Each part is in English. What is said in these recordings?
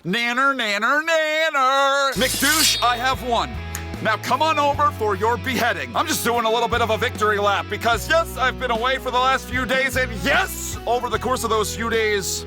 Nanner, nanner, nanner. McDouche, I have won. Now come on over for your beheading. I'm just doing a little bit of a victory lap because yes, I've been away for the last few days, and yes, over the course of those few days,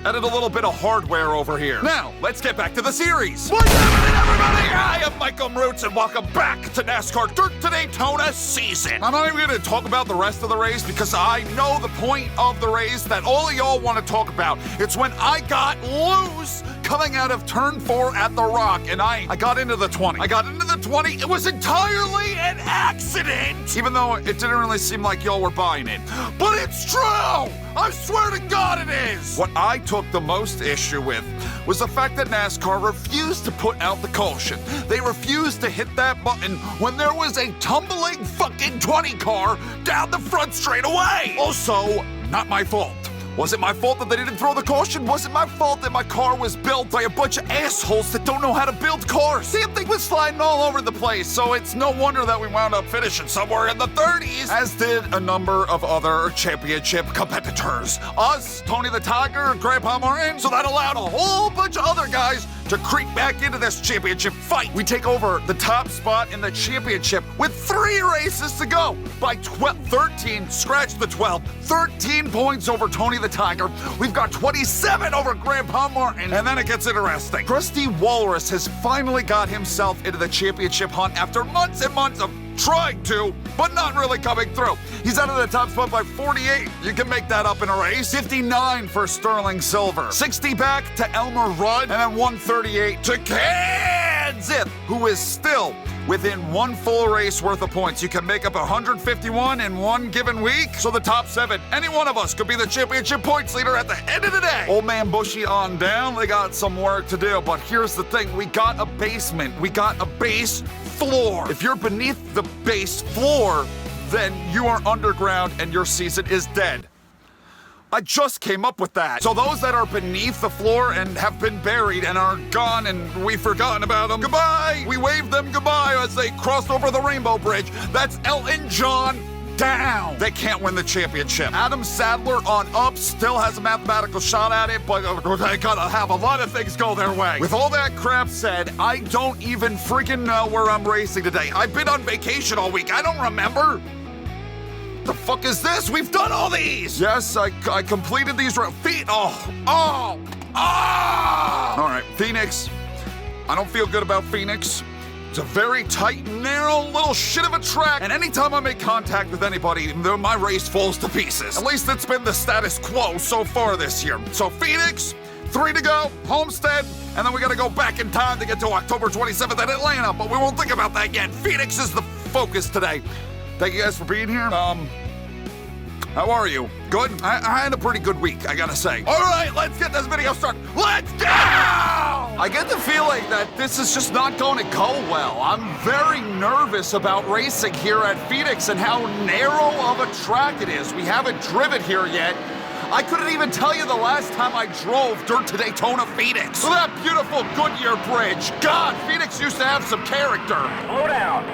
added a little bit of hardware over here. Now, let's get back to the series. What's happening, everybody? I am Michael Mrucz, and welcome back to NASCAR Dirt to Daytona season. I'm not even going to talk about the rest of the race because I know the point of the race that all of y'all want to talk about. It's when I got loose coming out of turn 4 at the Rock, and I got into the 20. I got into the 20. It was entirely an accident, even though it didn't really seem like y'all were buying it. But it's true! I swear to God it is! What I took the most issue with was the fact that NASCAR refused to put out the caution. They refused to hit that button when there was a tumbling fucking 20 car down the front straightaway. Also, not my fault. Was it my fault that they didn't throw the caution? Was it my fault that my car was built by a bunch of assholes that don't know how to build cars? Damn thing was flying all over the place, so it's no wonder that we wound up finishing somewhere in the 30s, as did a number of other championship competitors. Us, Tony the Tiger, Grandpa Martin, so that allowed a whole bunch of other guys to creep back into this championship fight. We take over the top spot in the championship with 3 races to go. By 13, scratch the 12, 13 points over Tony the Tiger. We've got 27 over Grandpa Martin, and then it gets interesting. Krusty Walrus has finally got himself into the championship hunt after months and months of trying to, but not really coming through. He's out of the top spot by 48. You can make that up in a race. 59 for Sterling Silver. 60 back to Elmer Rudd, and then 138 to Kansas, who is still within 1 full race worth of points. You can make up 151 in one given week. So the top 7, any one of us could be the championship points leader at the end of the day. Old man Bushy on down, they got some work to do. But here's the thing, we got a basement. We got a base floor. If you're beneath the base floor, then you are underground and your season is dead. I just came up with that. So those that are beneath the floor and have been buried and are gone and we've forgotten about them, goodbye! We waved them goodbye as they crossed over the Rainbow Bridge. That's Elton John down. They can't win the championship. Adam Sadler on up still has a mathematical shot at it, but they gotta have a lot of things go their way. With all that crap said, I don't even freaking know where I'm racing today. I've been on vacation all week. I don't remember. The fuck is this? We've done all these! Yes, I completed these feet. All right, Phoenix. I don't feel good about Phoenix. It's a very tight, narrow little shit of a track, and anytime I make contact with anybody, my race falls to pieces. At least it's been the status quo so far this year. So Phoenix, 3 to go, Homestead, and then we gotta go back in time to get to October 27th at Atlanta, but we won't think about that yet. Phoenix is the focus today. Thank you guys for being here. How are you? Good? I had a pretty good week, I gotta say. All right, let's get this video started. Let's go! I get the feeling that this is just not going to go well. I'm very nervous about racing here at Phoenix and how narrow of a track it is. We haven't driven here yet. I couldn't even tell you the last time I drove Dirt to Daytona, Phoenix. So that beautiful Goodyear Bridge. God, Phoenix used to have some character. Slow down.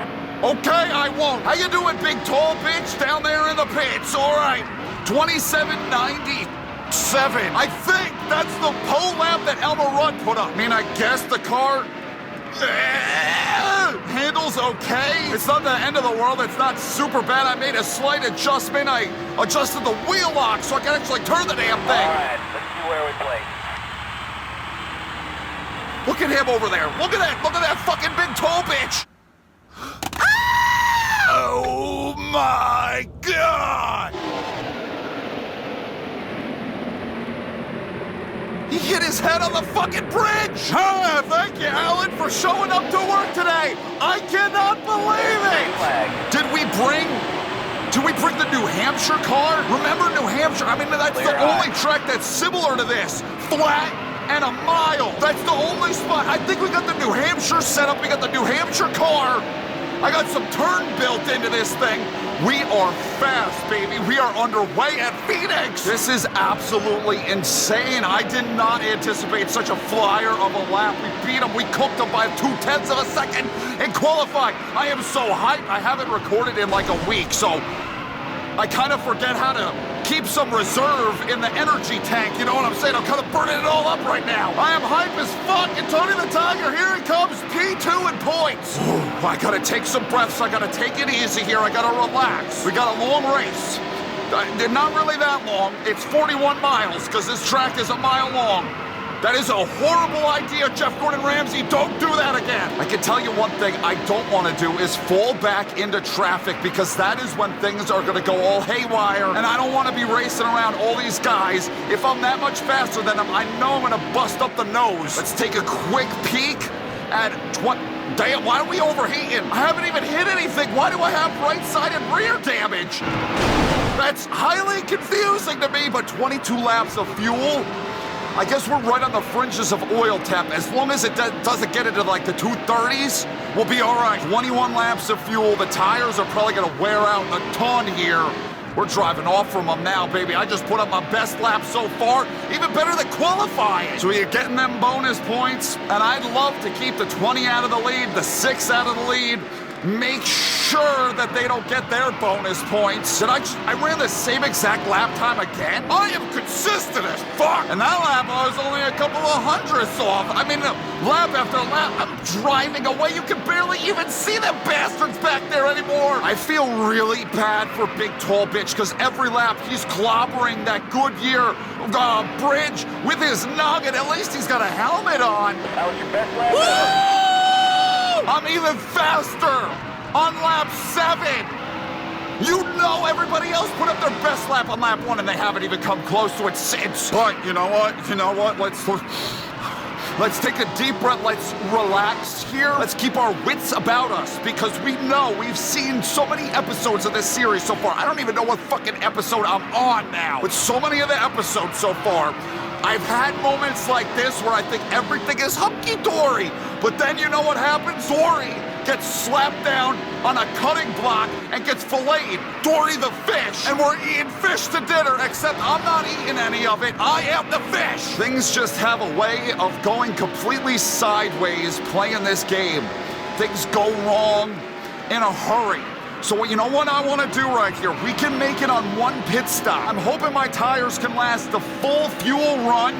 Okay, I won't. How you doing, big tall bitch down there in the pits? All right, 27.97. I think that's the pole lap that Elmer Rudd put up. I mean, I guess the car handles okay. It's not the end of the world. It's not super bad. I made a slight adjustment. I adjusted the wheel lock so I can actually turn the damn thing. All right, let's see where we play. Look at him over there. Look at that fucking big tall bitch. Oh my God! He hit his head on the fucking bridge! Thank you, Alan, for showing up to work today! I cannot believe it! Did we bring the New Hampshire car? Remember New Hampshire? I mean, that's the only track that's similar to this. Flat and a mile. That's the only spot. I think we got the New Hampshire setup. We got the New Hampshire car. I got some turn built into this thing. We are fast, baby. We are underway at Phoenix. This is absolutely insane. I did not anticipate such a flyer of a lap. We beat him. We cooked him by 0.2 of a second and qualified. I am so hyped. I haven't recorded in like a week, so I kind of forget how to keep some reserve in the energy tank, you know what I'm saying? I'm kind of burning it all up right now. I am hype as fuck, and Tony the Tiger, here he comes, P2 in points. Ooh, I gotta take some breaths, I gotta take it easy here, I gotta relax. We got a long race. Not really that long, it's 41 miles, because this track is a mile long. That is a horrible idea, Jeff Gordon Ramsay. Don't do that again. I can tell you one thing I don't want to do is fall back into traffic, because that is when things are going to go all haywire, and I don't want to be racing around all these guys. If I'm that much faster than them, I know I'm going to bust up the nose. Let's take a quick peek at Damn, why are we overheating? I haven't even hit anything. Why do I have right side and rear damage? That's highly confusing to me, but 22 laps of fuel. I guess we're right on the fringes of oil temp. As long as it doesn't get into like the 230s, we'll be all right. 21 laps of fuel. The tires are probably gonna wear out a ton here. We're driving off from them now, baby. I just put up my best lap so far, even better than qualifying. So you're getting them bonus points, and I'd love to keep the 20 out of the lead, the 6 out of the lead. Make sure that they don't get their bonus points. Did I ran the same exact lap time again? I am consistent as fuck. And that lap, I was only a couple of hundredths off. I mean, lap after lap, I'm driving away. You can barely even see the bastards back there anymore. I feel really bad for Big Tall Bitch, because every lap he's clobbering that Goodyear bridge with his nugget. At least he's got a helmet on. That was your best lap Woo! ever. I'm even faster on lap 7. You know everybody else put up their best lap on lap 1 and they haven't even come close to it since. But you know what? Let's take a deep breath. Let's relax here. Let's keep our wits about us, because we know we've seen so many episodes of this series so far. I don't even know what fucking episode I'm on now. But so many of the episodes so far, I've had moments like this where I think everything is hunky-dory, but then you know what happens? Dory gets slapped down on a cutting block and gets filleted. Dory the fish, and we're eating fish to dinner, except I'm not eating any of it. I am the fish. Things just have a way of going completely sideways playing this game. Things go wrong in a hurry. So you know what I want to do right here? We can make it on one pit stop. I'm hoping my tires can last the full fuel run,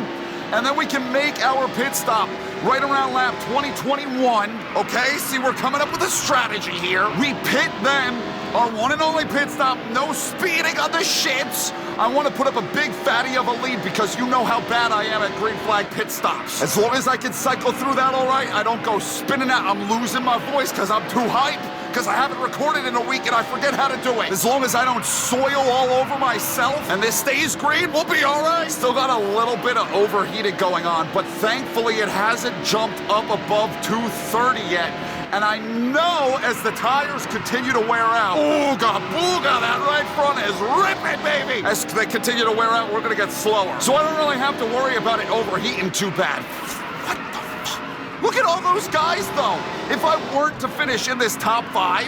and then we can make our pit stop right around lap 2021. Okay, see, we're coming up with a strategy here. We pit then, our one and only pit stop, no speeding on the shits. I want to put up a big fatty of a lead, because you know how bad I am at green flag pit stops. As long as I can cycle through that all right, I don't go spinning out. I'm losing my voice because I'm too hype, because I haven't recorded in a week and I forget how to do it. As long as I don't soil all over myself and this stays green, we'll be all right. Still got a little bit of overheating going on, but thankfully it hasn't jumped up above 230 yet. And I know as the tires continue to wear out, ooga booga, that right front is ripping, baby. As they continue to wear out, we're gonna get slower. So I don't really have to worry about it overheating too bad. What the fuck? Look at all those guys, though. If I weren't to finish in this top 5,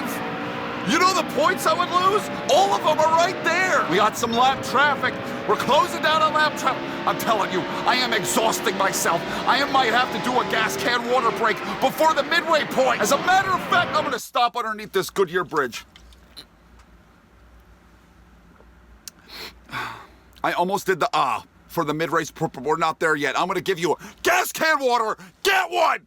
you know the points I would lose? All of them are right there. We got some lap traffic. We're closing down on lap traffic. I'm telling you, I am exhausting myself. I might have to do a gas can water break before the midway point. As a matter of fact, I'm gonna stop underneath this Goodyear bridge. I almost did the for the mid-race. We're not there yet. I'm gonna give you a gas can water. Get one!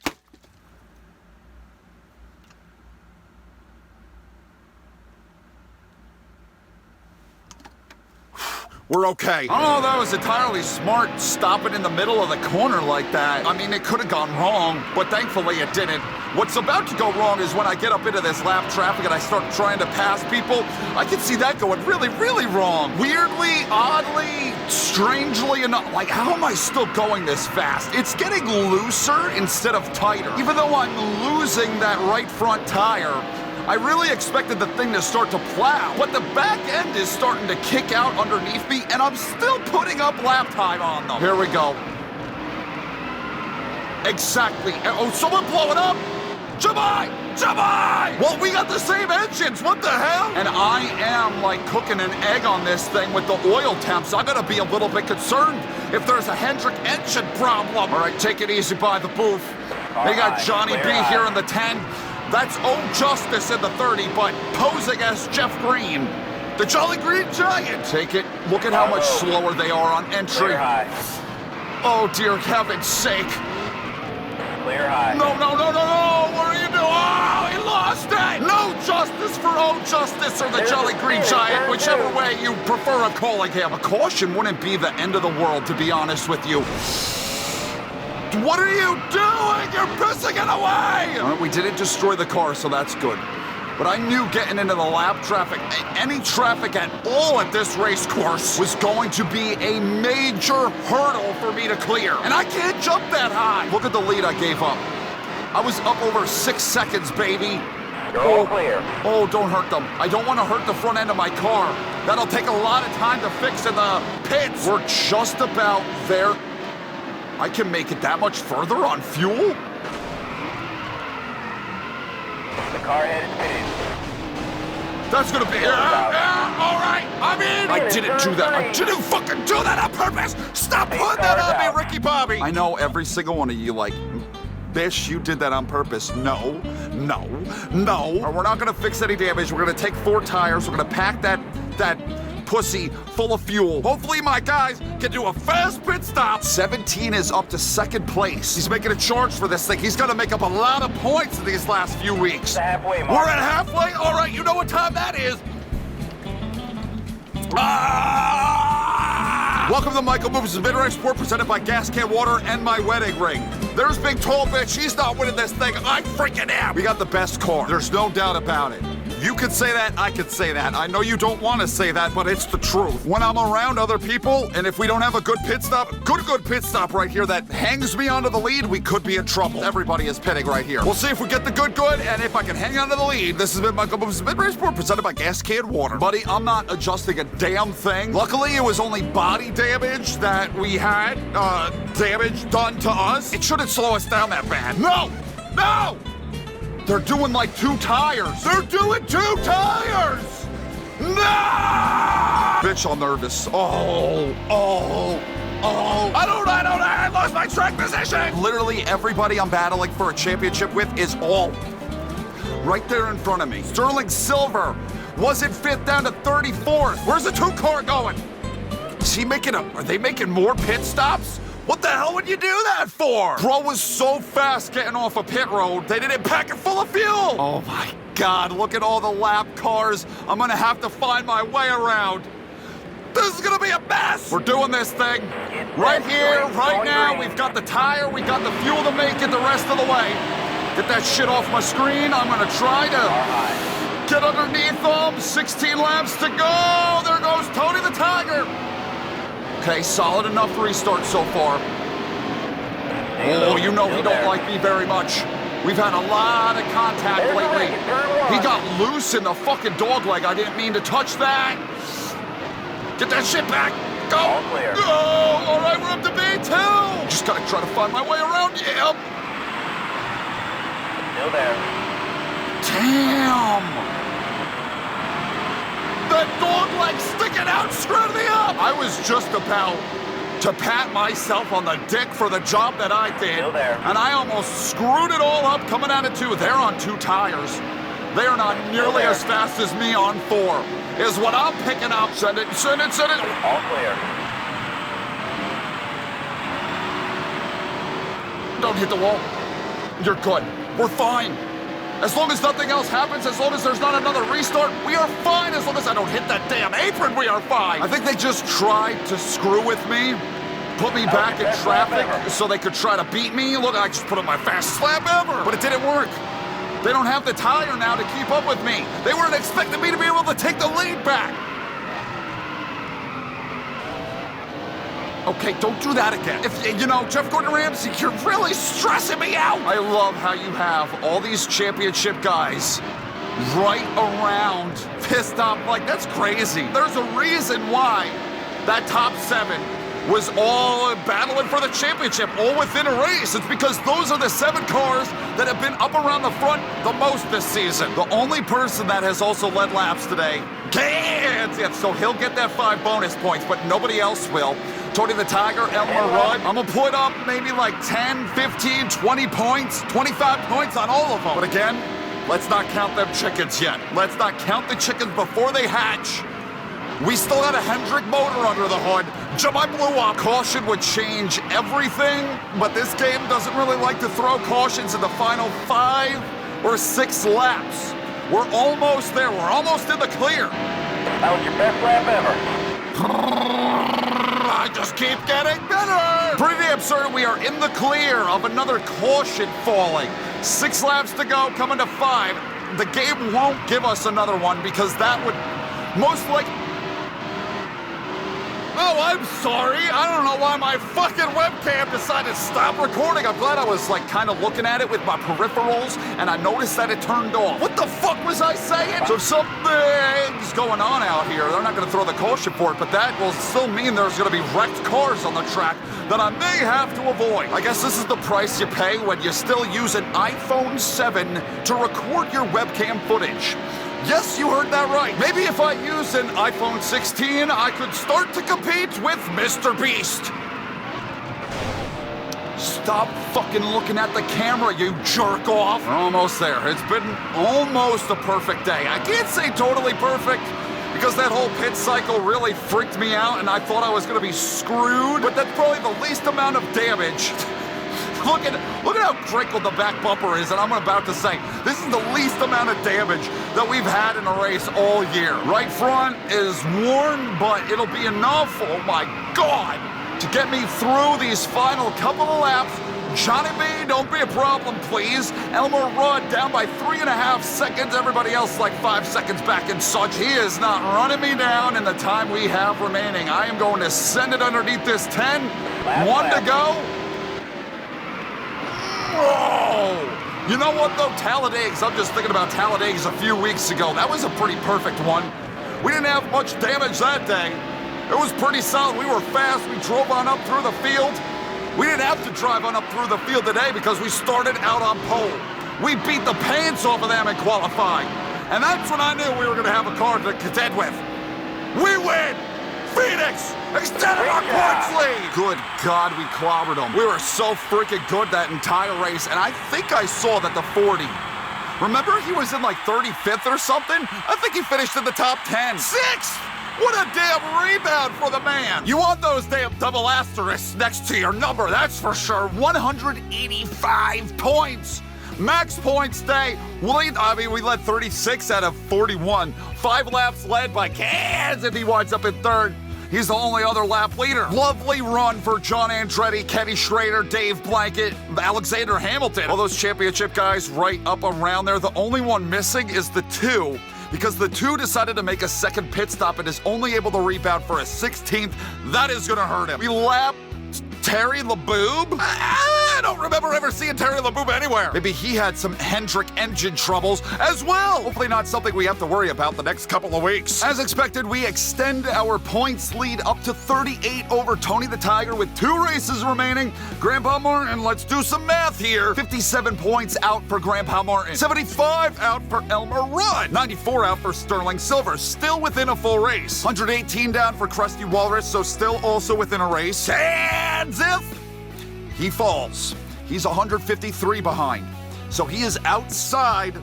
We're okay. I don't know if that was entirely smart, stopping in the middle of the corner like that. I mean, it could have gone wrong, but thankfully it didn't. What's about to go wrong is when I get up into this lap traffic and I start trying to pass people. I can see that going really, really wrong. Weirdly, oddly, strangely enough, like, how am I still going this fast? It's getting looser instead of tighter. Even though I'm losing that right front tire, I really expected the thing to start to plow, but the back end is starting to kick out underneath me, and I'm still putting up lap time on them. Here we go. Exactly. Oh, someone blow it up! Jamai! Jamai! Well, we got the same engines. What the hell? And I am like cooking an egg on this thing with the oil temps. I'm gonna be a little bit concerned if there's a Hendrick engine problem. All right, take it easy by the booth. They got Johnny B here in the 10. That's Old Justice in the 30, but posing as Jeff Green. The Jolly Green Giant. Take it. Look at how much slower they are on entry. Clear high. Oh, dear heaven's sake. Clear high. No, no, no, no, no. What are you doing? Oh, he lost it. No justice for Oh Justice or the Jolly Green Giant, whichever way you prefer of calling him. A caution wouldn't be the end of the world, to be honest with you. What are you doing? You're pissing it away! All right, we didn't destroy the car, so that's good. But I knew getting into the lap traffic, any traffic at all at this race course, was going to be a major hurdle for me to clear. And I can't jump that high. Look at the lead I gave up. I was up over 6 seconds, baby. You're all clear. Oh, don't hurt them. I don't want to hurt the front end of my car. That'll take a lot of time to fix in the pits. We're just about there. I can make it that much further on fuel? The car head is fitted. That's gonna be all right. I'm in. I didn't do that. I didn't fucking do that on purpose. Stop putting that on me, Ricky Bobby. I know every single one of you like, Bish, you did that on purpose. No, no, no. We're not gonna fix any damage. We're gonna take 4 tires. We're gonna pack that pussy full of fuel. Hopefully my guys can do a fast pit stop. 17 is up to 2nd place. He's making a charge for this thing. He's gonna make up a lot of points in these last few weeks. The halfway mark. We're at halfway? All right, you know what time that is. Welcome to Michael Mrucz's Bitter Export, presented by Gas Can Water and my wedding ring. There's Big Tall Bitch. She's not winning this thing. I freaking am. We got the best car. There's no doubt about it. You could say that, I could say that. I know you don't want to say that, but it's the truth. When I'm around other people, and if we don't have a good pit stop, good pit stop right here that hangs me onto the lead, we could be in trouble. Everybody is pitting right here. We'll see if we get the good, and if I can hang onto the lead. This has been Michael Mrucz's Mid-Race Report, presented by Gas Can Water. Buddy, I'm not adjusting a damn thing. Luckily, it was only body damage that we had, damage done to us. It shouldn't slow us down that bad. No! No! They're doing like 2 tires. They're doing 2 tires! No! Bitch, I'm nervous. Oh. I lost my track position! Literally everybody I'm battling for a championship with is all right there in front of me. Sterling Silver was in 5th down to 34th. Where's the 2 car going? Is he making are they making more pit stops? What the hell would you do that for? Bro was so fast getting off a pit road, they didn't pack it full of fuel. Oh my God, look at all the lap cars. I'm gonna have to find my way around. This is gonna be a mess. We're doing this thing right here, right now. We've got the tire, we got the fuel to make it the rest of the way. Get that shit off my screen. I'm gonna try to get underneath them. 16 laps to go. There goes Tony the Tiger. Okay, solid enough restart so far. Oh, you know he don't like me very much. We've had a lot of contact lately. He got loose in the fucking dog leg. I didn't mean to touch that. Get that shit back. Go. All clear. Go. All right, we're up to B2. Just gotta try to find my way around. Yep. Still there. Damn. That dog leg sticking out, screwed me up! I was just about to pat myself on the dick for the job that I did. Still there. And I almost screwed it all up coming out of 2. They're on 2 tires. They are not nearly as fast as me on 4. Is what I'm picking up. Send it, send it, send it. All clear. Don't hit the wall. You're good. We're fine. As long as nothing else happens, as long as there's not another restart, we are fine. As long as I don't hit that damn apron, we are fine. I think they just tried to screw with me, put me back in traffic so they could try to beat me. Look, I just put up my fastest lap ever, but it didn't work. They don't have the tire now to keep up with me. They weren't expecting me to be able to take the lead back. Okay, don't do that again. If, you know, Jeff Gordon Ramsay, you're really stressing me out. I love how you have all these championship guys right around pissed off. Like, that's crazy. There's a reason why that top 7 was all battling for the championship, all within a race. It's because those are the 7 cars that have been up around the front the most this season. The only person that has also led laps today, so he'll get that 5 bonus points, but nobody else will. Tony the Tiger, Elmer Rudd. I'm gonna put up maybe like 10, 15, 20 points, 25 points on all of them. But again, let's not count them chickens yet. Let's not count the chickens before they hatch. We still had a Hendrick motor under the hood. I blew up. Caution would change everything, but this game doesn't really like to throw cautions in the final 5 or 6 laps. We're almost there. We're almost in the clear. That was your best lap ever. I just keep getting better. Pretty damn certain we are in the clear of another caution falling. 6 laps to go, coming to 5. The game won't give us another one because that would most likely... Oh, I'm sorry. I don't know why my fucking webcam decided to stop recording. I'm glad I was like kind of looking at it with my peripherals and I noticed that it turned off. What the fuck was I saying? So something's going on out here. They're not going to throw the caution for it, but that will still mean there's going to be wrecked cars on the track that I may have to avoid. I guess this is the price you pay when you still use an iPhone 7 to record your webcam footage. Yes, you heard that right. Maybe if I use an iPhone 16, I could start to compete with Mr. Beast. Stop fucking looking at the camera, you jerk off. We're almost there. It's been almost a perfect day. I can't say totally perfect because that whole pit cycle really freaked me out and I thought I was gonna be screwed, but that's probably the least amount of damage. Look at how crinkled the back bumper is, and I'm about to say, this is the least amount of damage that we've had in a race all year. Right front is worn, but it'll be enough, oh my God, to get me through these final couple of laps. Johnny B, don't be a problem, please. Elmer Rudd down by 3.5 seconds. Everybody else like 5 seconds back and such. He is not running me down in the time we have remaining. I am going to send it underneath this 10. One to go. Whoa! You know what though, Talladegs, I'm just thinking about Talladegs a few weeks ago. That was a pretty perfect one. We didn't have much damage that day. It was pretty solid. We were fast. We drove on up through the field. We didn't have to drive on up through the field today because we started out on pole. We beat the pants off of them in qualifying. And that's when I knew we were going to have a car to contend with. We win! Phoenix extended our points lead! Good God, we clobbered them. We were so freaking good that entire race, and I think I saw that the 40. Remember he was in like 35th or something? I think he finished in the top 10. 6th! What a damn rebound for the man! You want those damn double asterisks next to your number, that's for sure. 185 points! Max points day. We led 36 out of 41. 5 laps led by Kaz if he winds up in 3rd. He's the only other lap leader. Lovely run for John Andretti, Kenny Schrader, Dave Blanket, Alexander Hamilton. All those championship guys right up around there. The only one missing is the 2. Because the 2 decided to make a second pit stop and is only able to rebound for a 16th. That is gonna hurt him. We lapped Terry LeBoob? I don't remember ever seeing Terry LeBoob anywhere. Maybe he had some Hendrick engine troubles as well. Hopefully not something we have to worry about the next couple of weeks. As expected, we extend our points lead up to 38 over Tony the Tiger with 2 races remaining. Grandpa Martin, let's do some math here. 57 points out for Grandpa Martin. 75 out for Elmer Rudd. 94 out for Sterling Silver, still within a full race. 118 down for Krusty Walrus, so still also within a race. And if he falls, he's 153 behind. So he is outside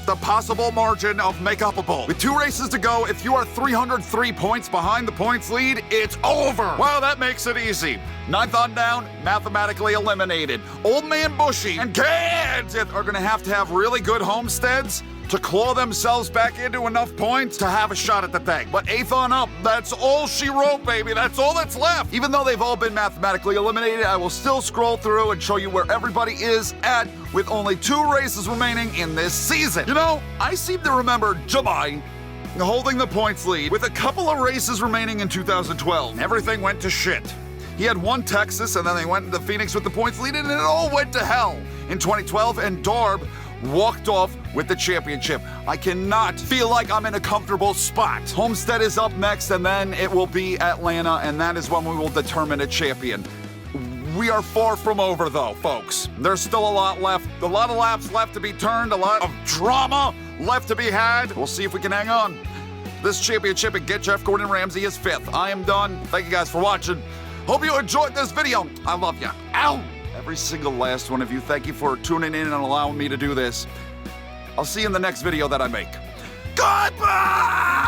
the possible margin of make-upable. With 2 races to go, if you are 303 points behind the points lead, it's over. Wow, that makes it easy. 9th on down, mathematically eliminated. Old Man Bushy and Kansas are gonna have really good homesteads to claw themselves back into enough points to have a shot at the thing. But 8th on up, that's all she wrote, baby. That's all that's left. Even though they've all been mathematically eliminated, I will still scroll through and show you where everybody is at with only 2 races remaining in this season. You know, I seem to remember Jamai holding the points lead with a couple of races remaining in 2012. Everything went to shit. He had 1 Texas, and then they went into Phoenix with the points lead, and it all went to hell in 2012, and Darb walked off with the championship. I cannot feel like I'm in a comfortable spot. Homestead is up next, and then it will be Atlanta, and that is when we will determine a champion. We are far from over, though, folks. There's still a lot left. A lot of laps left to be turned, a lot of drama left to be had. We'll see if we can hang on this championship and get Jeff Gordon Ramsay his 5th. I am done. Thank you guys for watching. Hope you enjoyed this video. I love you. Ow! Every single last one of you. Thank you for tuning in and allowing me to do this. I'll see you in the next video that I make. Goodbye!